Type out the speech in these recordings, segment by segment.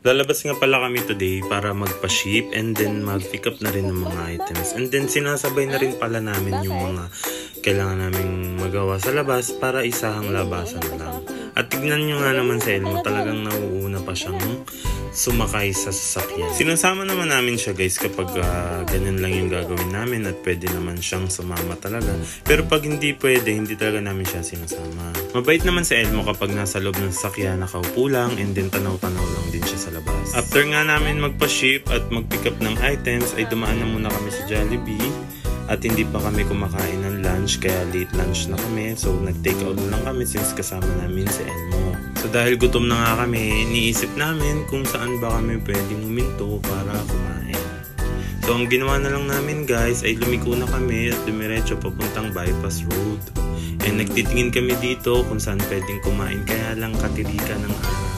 Lalabas nga pala kami today para magpa-ship and then mag-pick up na rin ng mga items. And then sinasabay na rin pala namin yung mga kailangan naming magawa sa labas para isahang labasan lang. At tignan nyo nga naman sa Elmo, talagang nauuna pa siyang sumakay sa sasakyan. Sinasama naman namin siya guys kapag ganyan lang yung gagawin namin at pwede naman siyang sumama talaga. Pero pag hindi pwede, hindi talaga namin siya sinasama. Mabait naman si Elmo kapag nasa loob ng sasakyan, nakaupo lang and then tanaw-tanaw lang din siya sa labas. After nga namin magpa-ship at mag-pick up ng items, ay dumaan na muna kami sa Jollibee. At hindi pa kami kumakain ng lunch, kaya late lunch na kami. So nag-take out na lang kami since kasama namin si Elmo. So dahil gutom na nga kami, iniisip namin kung saan ba kami pwedeng huminto para kumain. So ang ginawa na lang namin guys ay lumiko na kami at dumiretso papuntang bypass road. And nagtitingin kami dito kung saan pwedeng kumain, kaya lang katirikan ng araw.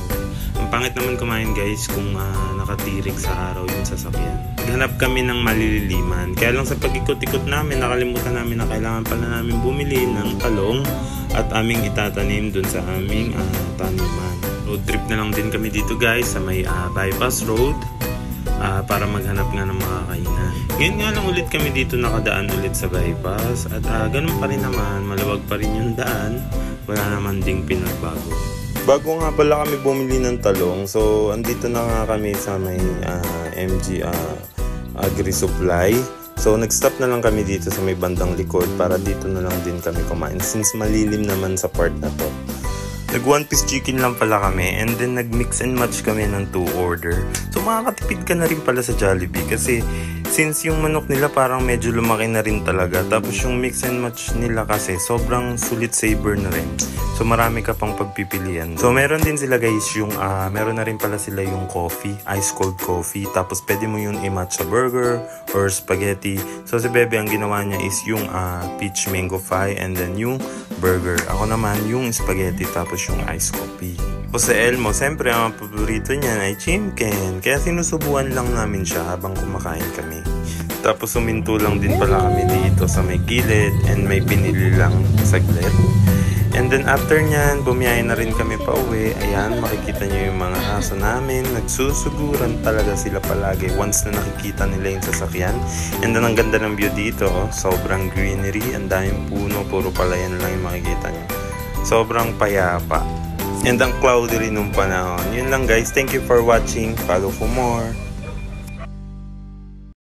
Ang pangit naman kumain guys kung nakatirik sa araw yung sasakyan. Naghanap kami ng malililiman. Kaya lang sa pag-ikot-ikot namin, nakalimutan namin na kailangan pala namin bumili ng talong at aming itatanim dun sa aming taniman. Road trip na lang din kami dito guys sa may bypass road para maghanap nga ng mga kainan. Ngayon nga lang ulit kami dito nakadaan ulit sa bypass at ganun pa rin naman, maluwag pa rin yung daan, wala naman ding pinagbago. Bago nga pala kami bumili ng talong, so andito na nga kami sa may MG Agri Supply. So nag-stop na lang kami dito sa may bandang likod para dito na lang din kami kumain since malilim naman sa part na to. Nag one piece chicken lang pala kami and then nag mix and match kami ng 2 order. So makakatipid ka na rin pala sa Jollibee kasi since yung manok nila parang medyo lumaki na rin talaga. Tapos yung mix and match nila kasi sobrang sulit saver na rin. So marami ka pang pagpipilian. So meron din sila guys yung meron na rin pala sila yung coffee, ice cold coffee. Tapos pwede mo yun i-match sa burger or spaghetti. So si Bebe ang ginawa niya is yung peach mango pie and then yung burger. Ako naman yung spaghetti tapos yung ice coffee. O sa Elmo, siyempre ang paborito niya ay chimken. Kaya sinusubuan lang namin siya habang kumakain kami. Tapos suminto lang din pala kami dito sa may gilid and may pinili lang saglit. And then after nyan, bumiyahe na rin kami pa uwi. Ayan, makikita nyo yung mga aso namin. Nagsusuguran talaga sila palagi once na nakikita nila yung sasakyan. And then ang ganda ng view dito, sobrang greenery. Ang daming puno, puro palayan lang yung makikita nyo. Sobrang payapa. And ang cloudy rin nung panahon. Yun lang guys, thank you for watching. Follow for more.